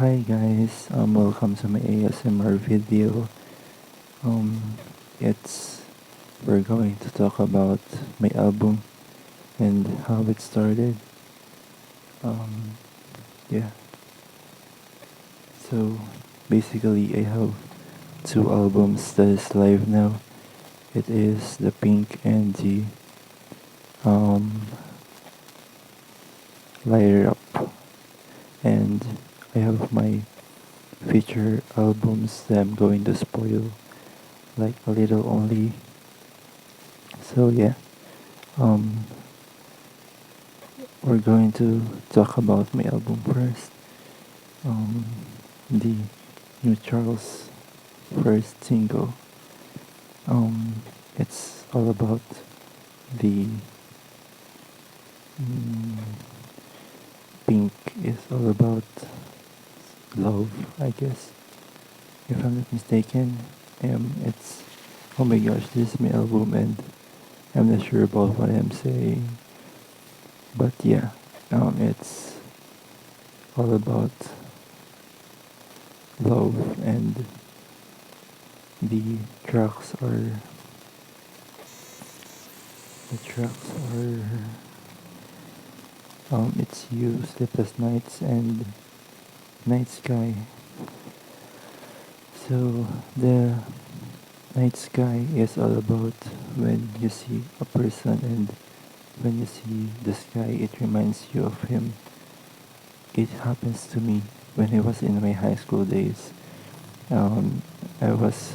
Hi guys, welcome to my ASMR video. Um, it's we're going to talk about my album and how it started. Um, yeah. So basically, I have two albums that is live now. It is the Pink and the um, Lighter Up, and I have my feature albums that I'm going to spoil like a little only. So yeah. Um, We're going to talk about my album first. Um, the new Charles' first single. It's all about the mm, Pink is all about love, I guess. If I'm not mistaken, it's oh my gosh, this is my album, and I'm not sure about what I'm saying, but yeah, it's all about love, and the tracks are The tracks are it's You, Sleepless Nights, and Night Sky. So the Night Sky is all about when you see a person, and when you see the sky it reminds you of him. It happens to me when I was in my high school days. Um, I was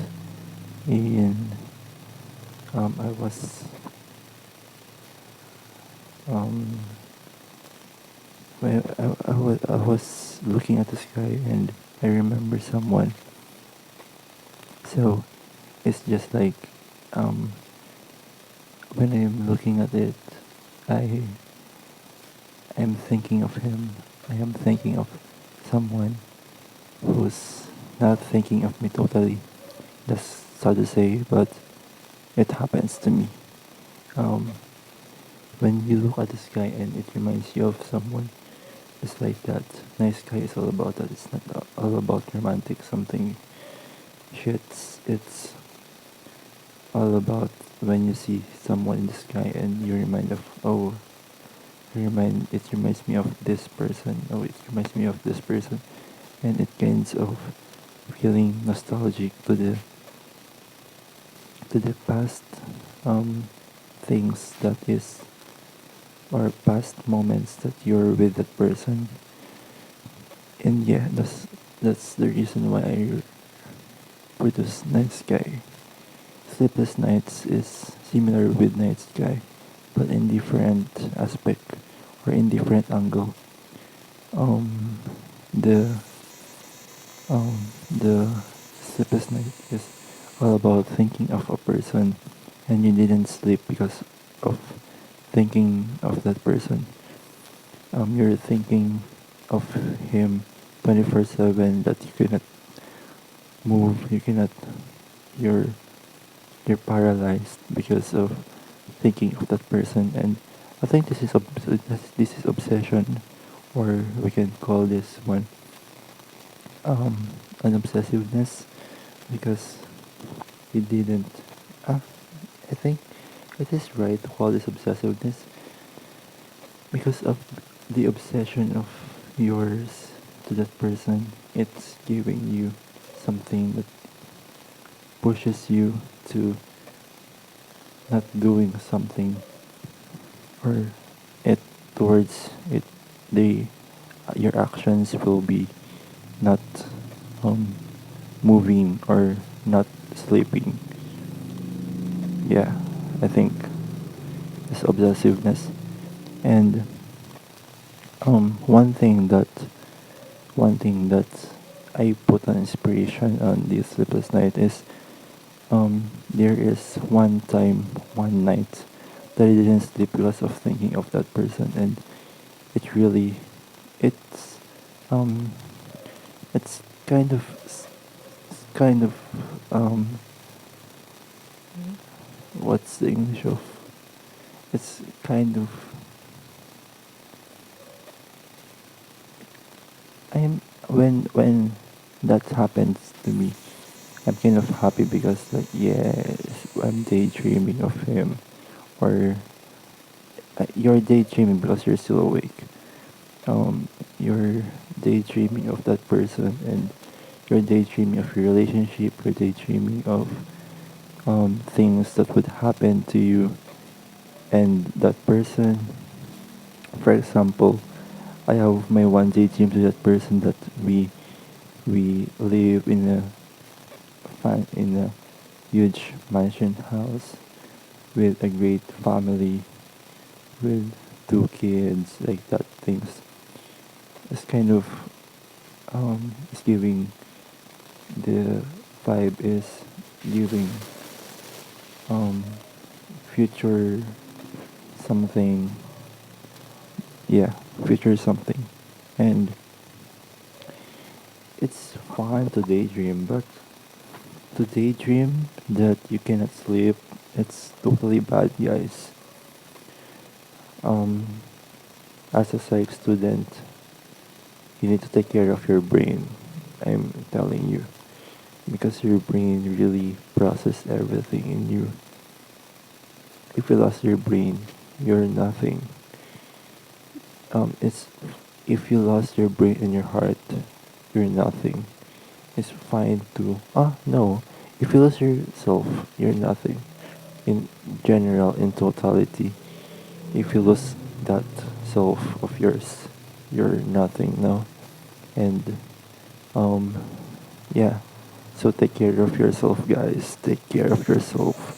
in I was um I was looking at the sky, and I remember someone. So it's just like um, when I'm looking at it, I am thinking of him. I am thinking of someone who's not thinking of me totally. That's sad to say, but it happens to me. Um, when you look at the sky and it reminds you of someone, it's like that. Night sky is all about that. It's not all about romantic something. Shit, it's all about when you see someone in the sky and you remind of, oh, it reminds me of this person. Oh, it reminds me of this person, and it kinds of feeling nostalgic to the past things that is, or past moments that you're with that person. And yeah, that's the reason why I produce Night Sky. Sleepless Nights is similar with Night Sky, but in different aspect, or in different angle. Um, the the sleepless night is all about thinking of a person, and you didn't sleep because of thinking of that person. You're thinking of him 24/7, that you cannot move, you're you're paralyzed because of thinking of that person. And I think this is obsession, or we can call this one an obsessiveness, because he didn't. Ah, I think it is right to call this obsessiveness, because of the obsession of yours to that person. It's giving you something that pushes you to not doing something, or it towards it. The Your actions will be not um moving or not sleeping. Yeah, I think it's obsessiveness. And one thing that I put an inspiration on this sleepless night is, there is one time, one night, that I didn't sleep because of thinking of that person. And it really it's um it's kind of um what's the English of, it's kind of, I'm when that happens to me, I'm kind of happy because like yes, I'm daydreaming of him, or you're daydreaming because you're still awake. You're daydreaming of that person, and you're daydreaming of your relationship. You're daydreaming of things that would happen to you and that person. For example, I have my one daydream to that person that we live in a in a huge mansion house with a great family with two kids, like that things. It's kind of it's giving the vibe is giving um future something, yeah, future something. And it's fun to daydream, but to daydream that you cannot sleep, it's totally bad, guys. um as a psych student, you need to take care of your brain. I'm telling you, because your brain really process everything in you. If you lost your brain, you're nothing. It's if you lost your brain and your heart, you're nothing. It's fine to no. If you lose yourself, you're nothing. In general, in totality, if you lose that self of yours, you're nothing. No, and um, yeah. So take care of yourself, guys. Take care of yourself.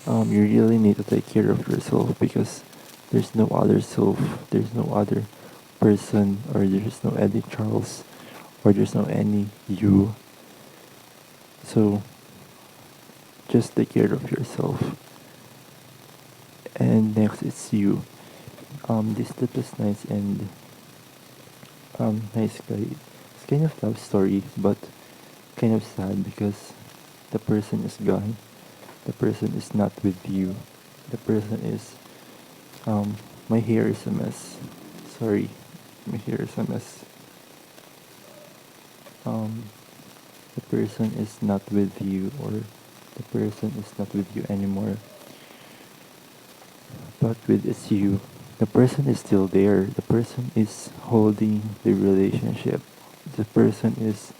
You really need to take care of yourself because there's no other self, there's no other person, or there's no Eddie Charles, or there's no any you. So just take care of yourself. And next, it's you. This that was nice and nice guy. It's kind of love story, but kind of sad because the person is gone. The person is not with you. The person is my hair is a mess. Sorry, my hair is a mess. Um, the person is not with you, or the person is not with you anymore. But with it's you, the person is still there. The person is holding the relationship. The person is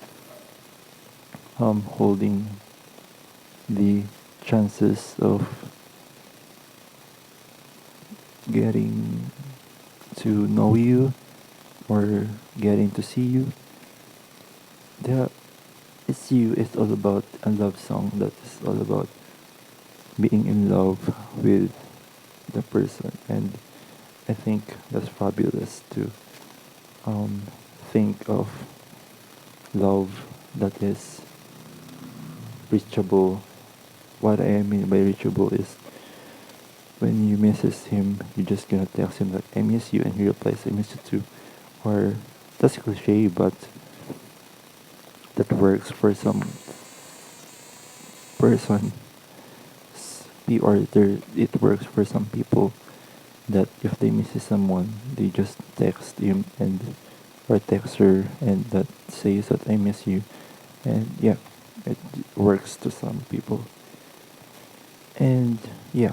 holding the chances of getting to know you or getting to see you. The It's you. It's all about a love song that is all about being in love with the person, and I think that's fabulous to um, think of love that is reachable. What I mean by reachable is when you misses him, you're just gonna text him like I miss you, and he replies I miss you too. Or that's cliche, but that works for some person. Or there, it works for some people that if they miss someone, they just text him and or text her and that says that I miss you, and yeah, it works to some people. And yeah,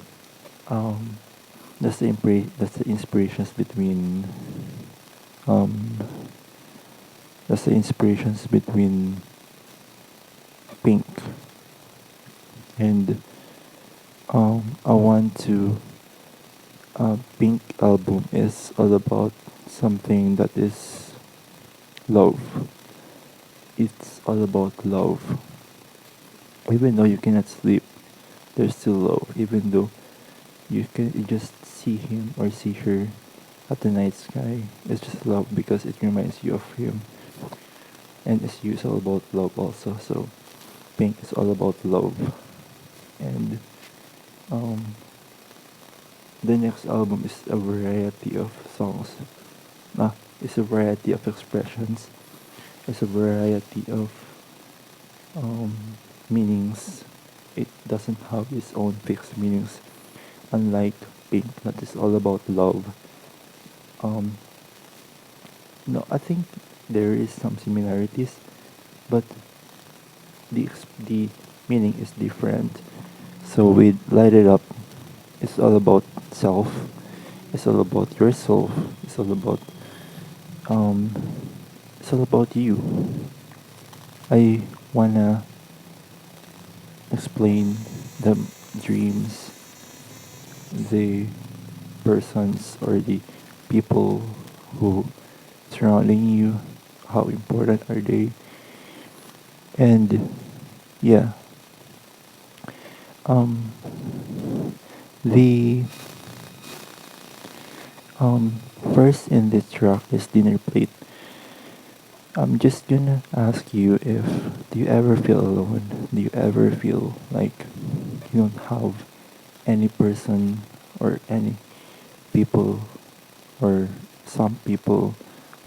um, that's the inspirations between um that's the inspirations between Pink and I want to Pink album is all about something that is love. It's all about love. Even though you cannot sleep, there's still love. Even though you just see him or see her at the night sky, it's just love because it reminds you of him. And it's used all about love also. So Pink is all about love. And um, the next album is a variety of songs. It's a variety of expressions. It's a variety of um, meanings. It doesn't have its own fixed meanings. Unlike Pink, that is all about love. Um, no, I think there is some similarities, but the meaning is different. So with Light It Up, it's all about self. It's all about yourself. It's all about um. It's all about you. I wanna explain the dreams, the persons or the people who surrounding you, how important are they, and yeah, um, the first in this track is Dinner Plate. I'm just gonna ask you, if do you ever feel alone? Do you ever feel like you don't have any person or any people or some people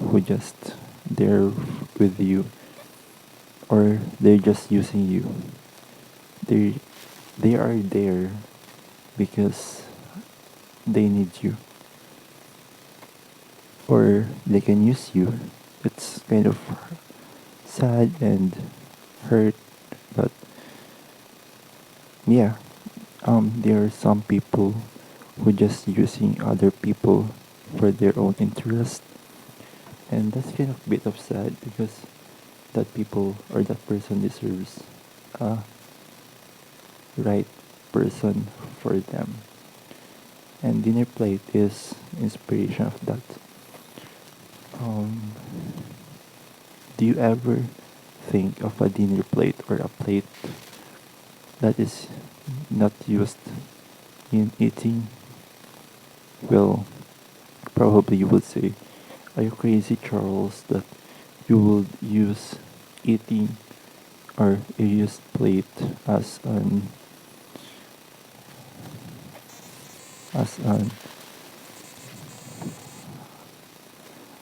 who just there with you, or they're just using you? They they are there because they need you, or they can use you. It's kind of sad and hurt, but yeah, there are some people who just using other people for their own interest, and that's kind of bit of sad because that people or that person deserves a right person for them. And Dinner Plate is inspiration of that. Um, do you ever think of a dinner plate or a plate that is not used in eating? Well, probably you would say, are you crazy, Charles, that you would use eating or you use plate as an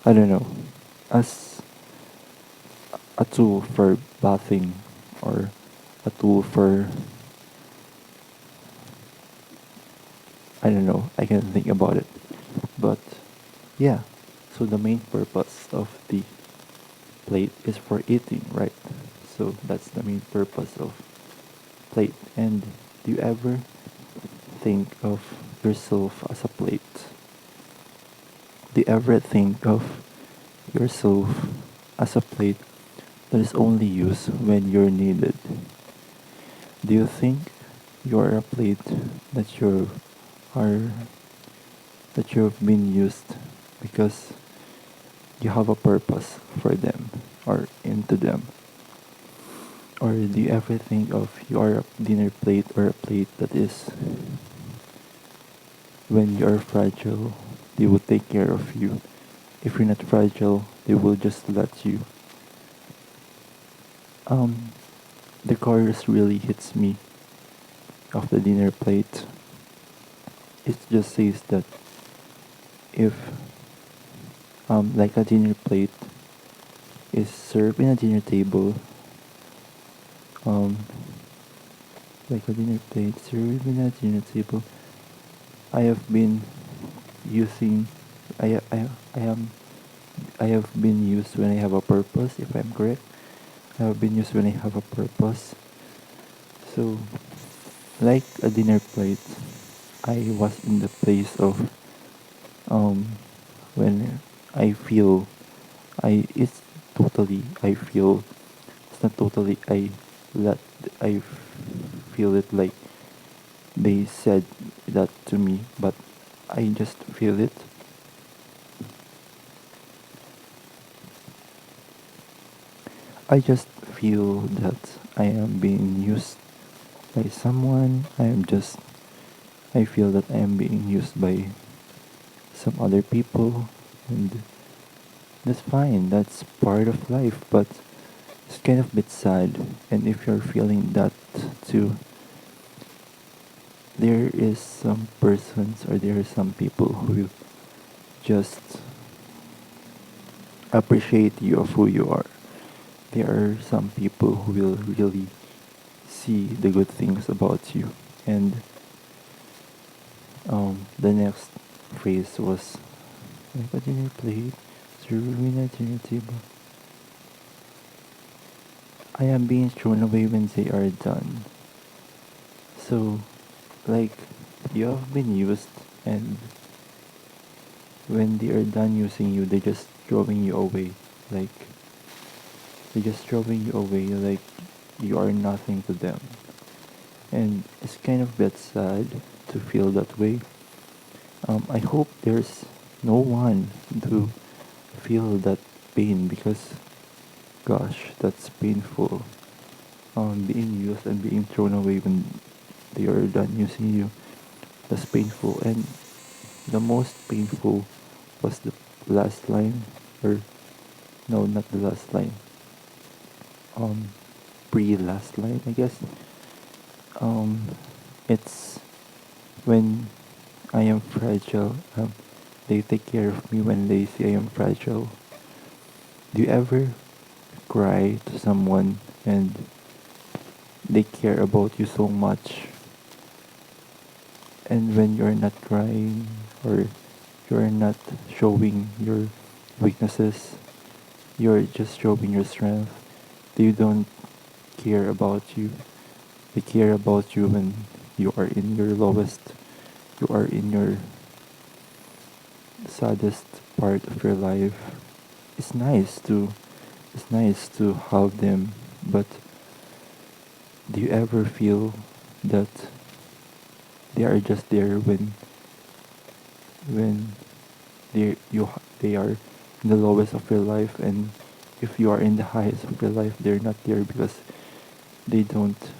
I don't know, as a tool for bathing, or a tool for, I don't know, I can't think about it. But yeah, so the main purpose of the plate is for eating, right? So that's the main purpose of plate. And do you ever think of yourself as a plate? Do you ever think of yourself as a plate that is only used when you're needed? Do you think you're a plate that are that you've been used because you have a purpose for them or into them? Or do you ever think of your dinner plate or a plate that is, when you're fragile, they will take care of you. If you're not fragile, they will just let you. Um, the chorus really hits me of the dinner plate. It just says that if like a dinner plate is served in a dinner table, um like a dinner plate served in a dinner table, I have been using I am I have been used when I have a purpose, if I'm correct. I have been used when I have a purpose. So like a dinner plate, I was in the place of when I feel I it's totally I feel it's not totally let I feel it like they said that to me, but I just feel it. I just feel that I am being used by someone. I feel that I am being used by some other people, and that's fine. That's part of life, but it's kind of bit sad. And if you're feeling that too, there is some persons or there are some people who will just appreciate you of who you are. There are some people who will really see the good things about you. And the next phrase was like a dinner plate, serving at dinner table. I am being thrown away when they are done. So, like, you have been used, and when they are done using you, they're just throwing you away. Like, they're just throwing you away, like, you are nothing to them. And it's kind of bit sad to feel that way. I hope there's no one to feel that pain because, gosh, that's painful. Being used and being thrown away when they are done using you, that's painful. And the most painful was the last line, or no, not the last line. Um, Pre-last line, I guess. Um, it's when I am fragile. They take care of me when they see I am fragile. Do you ever cry to someone and they care about you so much, and when you're not crying or you're not showing your weaknesses, you're just showing your strength, they don't care about you. They care about you when you are in your lowest, you are in your saddest part of your life. It's nice to it's nice to help them, but do you ever feel that they are just there when they are in the lowest of your life, and if you are in the highest of your life, they're not there because they don't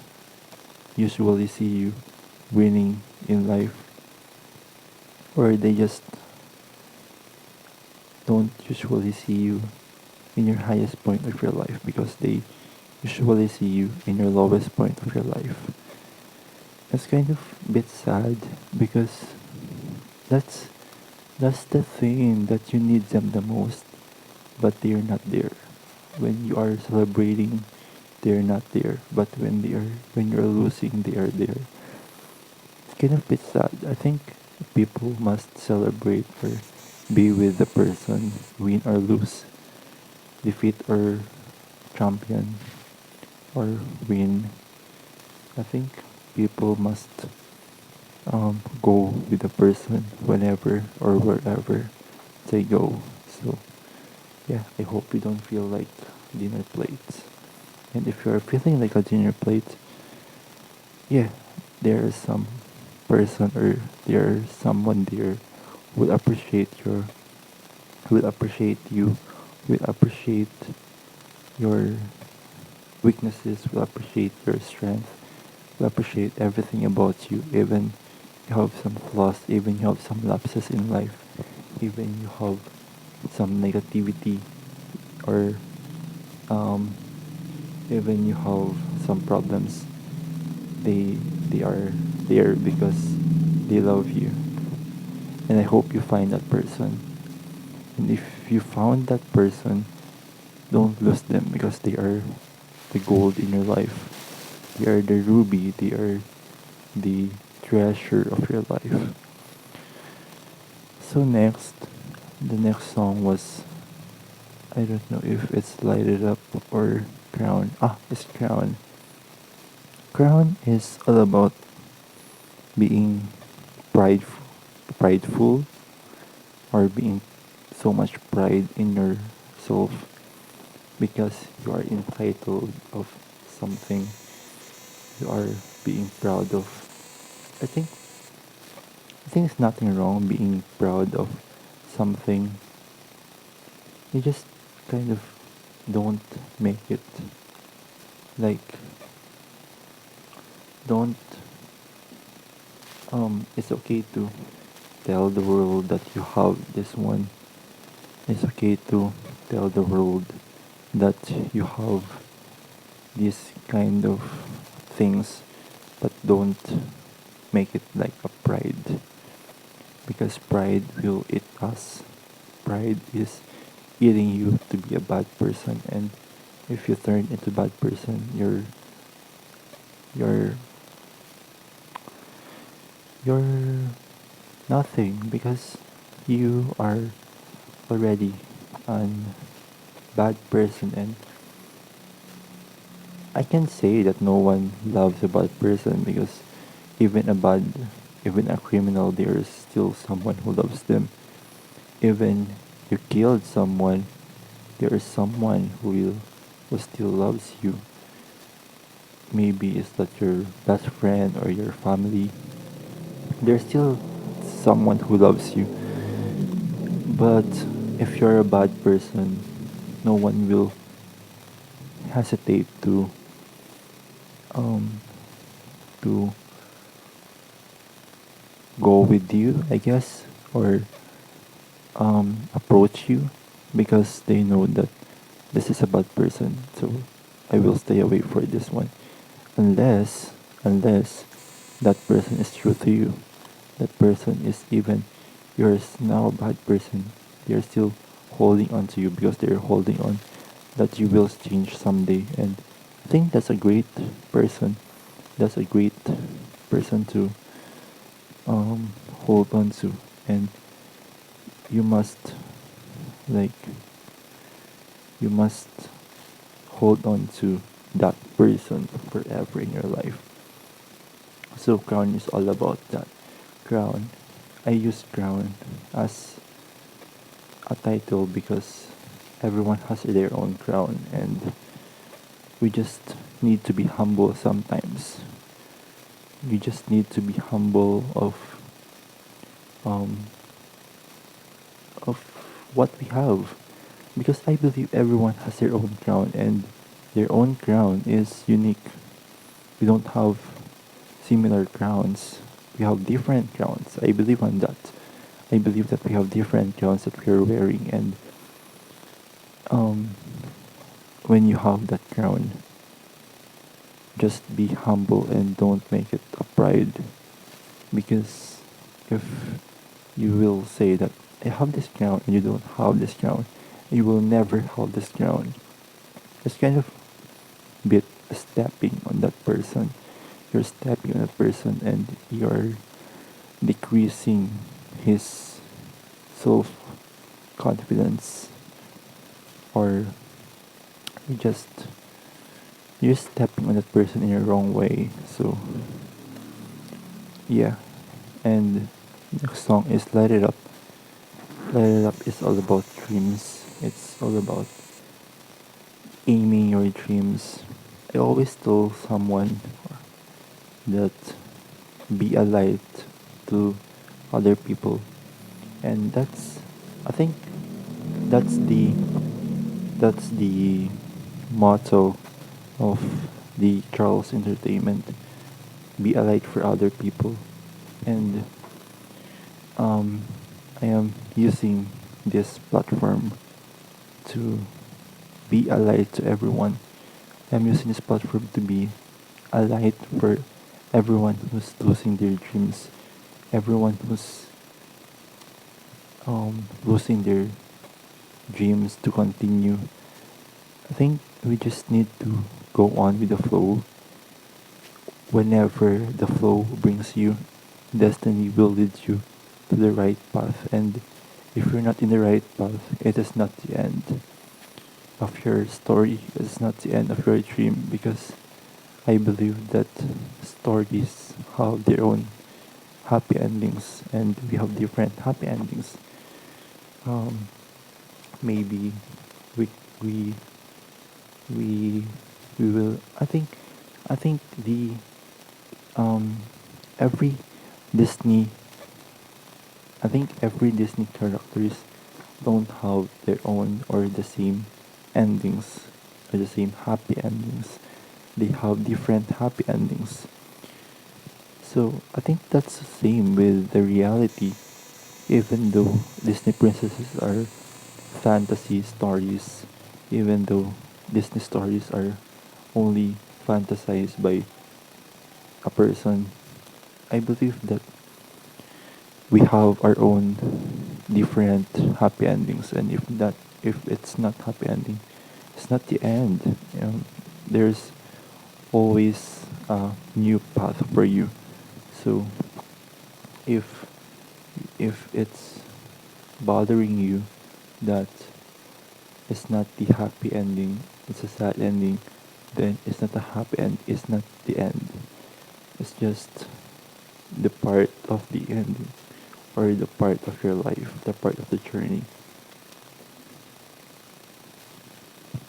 usually see you winning in life, or they just don't usually see you in your highest point of your life because they usually see you in your lowest point of your life. It's kind of a bit sad because that's that's the thing that you need them the most, but they're not there. When you are celebrating, they're not there. But when you're losing, they are there. It's kind of a bit sad. I think people must celebrate or be with the person, win or lose, defeat or champion or win. I think people must go with the person whenever or wherever they go. So yeah, I hope you don't feel like dinner plates. And if you're feeling like a dinner plate, yeah, there is some person or there is someone there will appreciate will appreciate you, will appreciate your weaknesses, will appreciate your strength, will appreciate everything about you, even you have some flaws, even you have some lapses in life, even you have some negativity, or um, even you have some problems. They are there because they love you, and I hope you find that person. And if you found that person, don't lose them because they are the gold in your life. They are the ruby. They are the treasure of your life. So the next song was, I don't know if it's Light It Up or Crown. Ah, it's Crown. Crown is all about being prideful, prideful, or being so much pride in yourself because you are entitled of something you are being proud of. I think I think it's nothing wrong being proud of something. You just kind of don't make it like don't it's okay to tell the world that you have this one. It's okay to tell the world that you have these kind of things, but don't make it like a pride because pride will eat us. Pride is eating you to be a bad person, and if you turn into a bad person, you're you're nothing because you are already a bad person, and I can say that no one loves a bad person because even a bad, even a criminal, there is still someone who loves them. Even you killed someone, there is someone who still loves you. Maybe it's that your best friend or your family. There's still someone who loves you. But if you're a bad person, no one will hesitate um to go with you, I guess, or approach you because they know that this is a bad person. So I will stay away for this one, unless that person is true to you. That person is even you're now a bad person. They're still holding on to you because they're holding on that you will change someday. And I think that's a great person. That's a great person to hold on to. And you must like you must hold on to that person forever in your life. So crown is all about that. Crown. I use crown as a title because everyone has their own crown and we just need to be humble sometimes. You just need to be humble um of what we have because I believe everyone has their own crown and their own crown is unique. We don't have similar crowns. We have different crowns. I believe on that. I believe that we have different crowns that we are wearing and um when you have that crown, just be humble and don't make it a pride because if you will say that I have this crown and you don't have this crown, you will never have this crown. It's kind of bit stepping on that person. You're stepping on that person and you're decreasing his self confidence or you just you're stepping on that person in a wrong way. So yeah. And next song is Light It Up. Light It Up is all about dreams. It's all about aiming your dreams. I always tell someone that be a light to other people. And I think that's the motto of the Charles Entertainment. Be a light for other people. And um, I am using this platform to be a light to everyone. I'm using this platform to be a light for everyone who's losing their dreams, everyone who's losing their dreams to continue. I think we just need to go on with the flow. Whenever the flow brings you, destiny will lead you to the right path. And if you're not in the right path, it is not the end of your story. It's not the end of your dream because I believe that stories have their own happy endings and we have different happy endings. Um, maybe we we we we will. I think the um every Disney I think every Disney characters don't have their own or the same endings or the same happy endings. They have different happy endings. So I think that's the same with the reality. Even though Disney princesses are fantasy stories, even though Disney stories are only fantasized by a person, I believe that we have our own different happy endings, and if it's not happy ending, it's not the end. There's always a new path for you. So if it's bothering you that it's not the happy ending, it's a sad ending, then it's not a happy end, it's not the end. It's just the part of the end, or the part of your life, the part of the journey.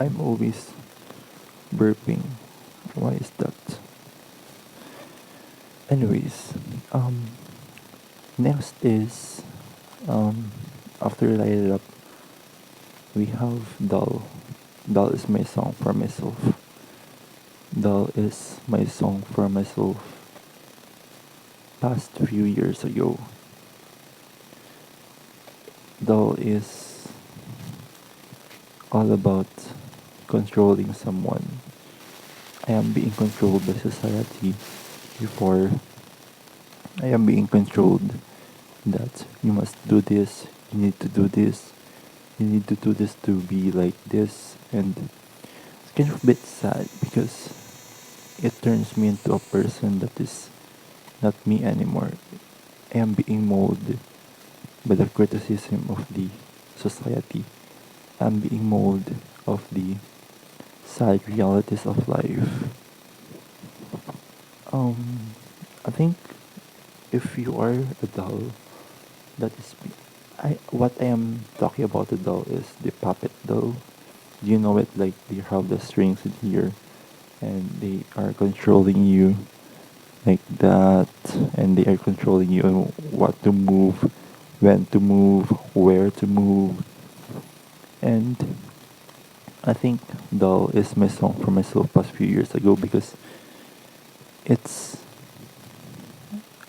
I'm always burping. Why is that? Anyways, um, next is, um, after Light It Up, we have Dull. Dull is my song for myself. Dull is my song for myself past few years ago. Dull is all about controlling someone. I am being controlled by society before. I am being controlled that you must do this, you need to do this, you need to do this to be like this, and it's kind of a bit sad because it turns me into a person that is not me anymore. I am being molded by the criticism of the society. I'm being molded of the sad realities of life. Um, I think if you are a doll, that is, what I am talking about the doll is the puppet doll. Do you know it? Like they have the strings in here, and they are controlling you like that, and they are controlling you on what to move, when to move, where to move, and I think Doll is my song for myself past few years ago because it's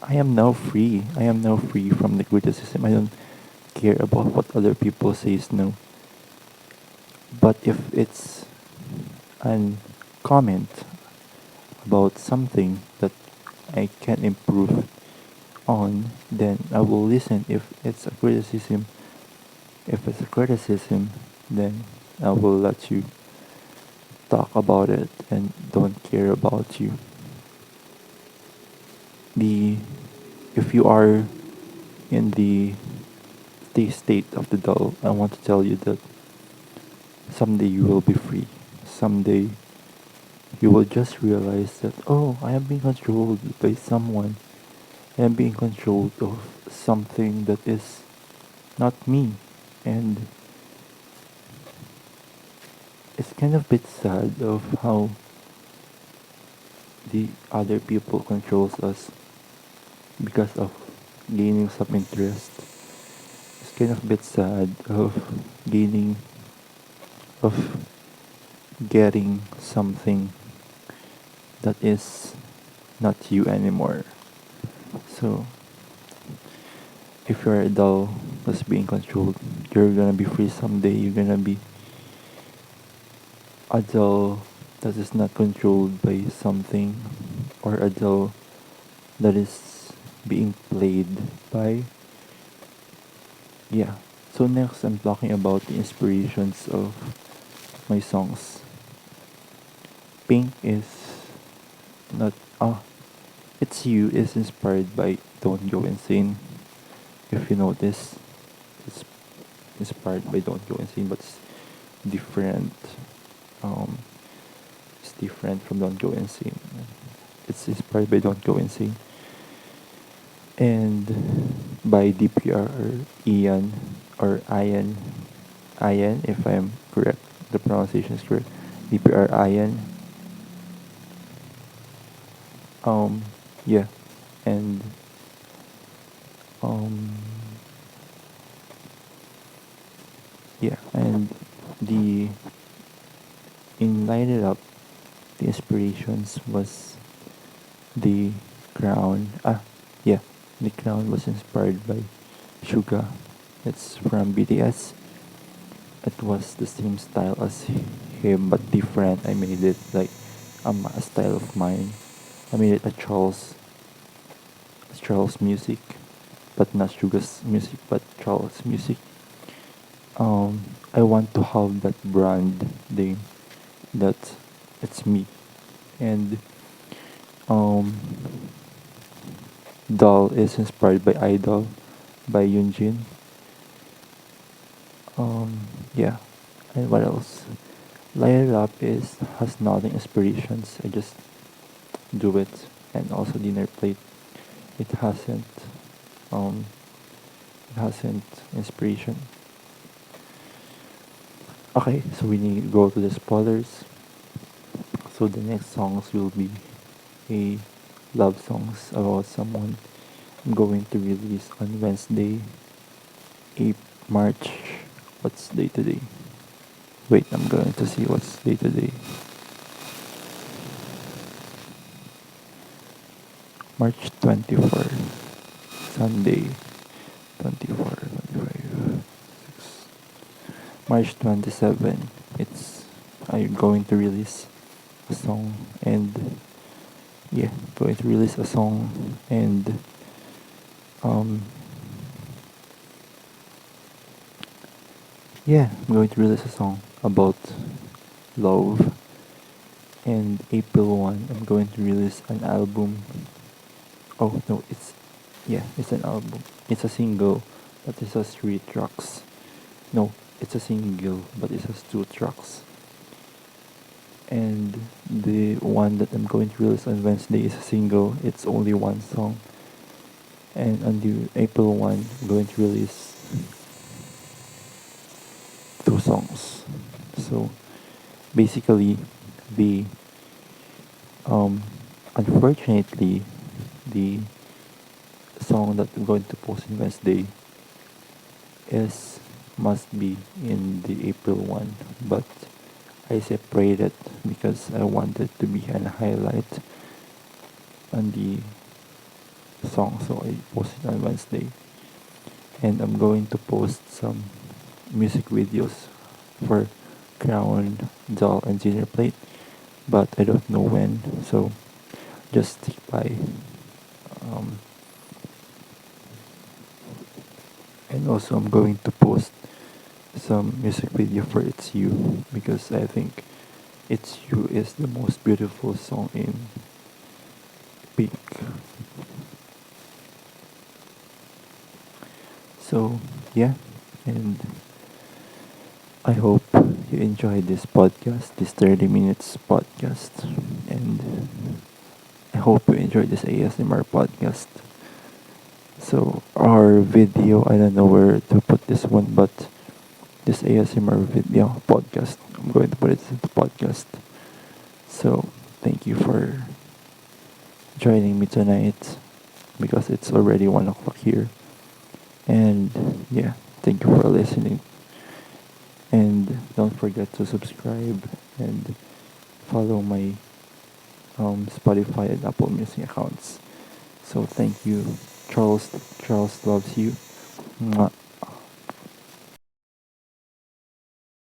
I am now free. I am now free from the criticism. I don't care about what other people says now. But if it's an comment about something that I can improve on, then I will listen. If it's a criticism, then I will let you talk about it and don't care about you. The If you are in the state of the doll, I want to tell you that someday you will be free. Someday you will just realize that, oh, I am being controlled by someone. I am being controlled of something that is not me. And it's kind of a bit sad of how the other people controls us because of gaining some interest. It's kind of a bit sad of gaining of getting something that is not you anymore. So if you're a doll that's being controlled, you're gonna be free someday. You're gonna be a doll that is not controlled by something, or a doll that is being played by. Yeah. So next I'm talking about the inspirations of my songs. Pink is not It's You is inspired by Don't Go Insane. If you notice, it's inspired by Don't Go Insane, but different. Um, it's different from Don't Go Insane. It's inspired by Don't Go Insane and by DPR Ian or Ian, if I'm correct, the pronunciation is correct. DPR Ian. Um, yeah, and um, yeah, and the in Light It Up, the inspirations was the crown. Yeah, the crown was inspired by Suga. It's from BTS. It was the same style as him, but different. I made it like a style of mine. I made it Charles music, but not Suga's music, but Charles music. I want to have that brand name that it's me, and um, Doll is inspired by Idol by Yoonjin. Yeah, and what else? Light It Up has nothing inspirations. I just do it. And also Dinner Plate. It hasn't um it hasn't inspiration. Okay, so we need to go to the spoilers. So the next songs will be a love songs about someone. I'm going to release on Wednesday, 8 March. What's day today? Wait, I'm going to see what's day today. March 24, Sunday, 24, 25, 6. March 27, I'm going to release a song and yeah, going to release a song and um yeah, I'm going to release a song about love. And April 1, I'm going to release an album. Oh no, it's an album. It's a single, but it has 3 tracks. No, it's a single, but it has 2 tracks. And the one that I'm going to release on Wednesday is a single. It's only one song. And on the April 1, I'm going to release 2 songs. So basically, the um, unfortunately, the song that I'm going to post on Wednesday is must be in the April one, but I separated because I wanted to be an highlight on the song, so I posted on Wednesday. And I'm going to post some music videos for Crown, Doll, and Junior Plate, but I don't know when, so just stick by. Um, and also, I'm going to post some music video for It's You because I think It's You is the most beautiful song in Pink. So, yeah, and I hope you enjoyed this podcast, this 30 minutes podcast, and I hope you enjoyed this ASMR podcast. So, our video, I don't know where to put this one, but this ASMR video podcast, I'm going to put it in the podcast. So, thank you for joining me tonight because it's already 1 o'clock here. And yeah, thank you for listening. And don't forget to subscribe and follow my Spotify and Apple Music accounts. So thank you. Charles loves you. Mwah.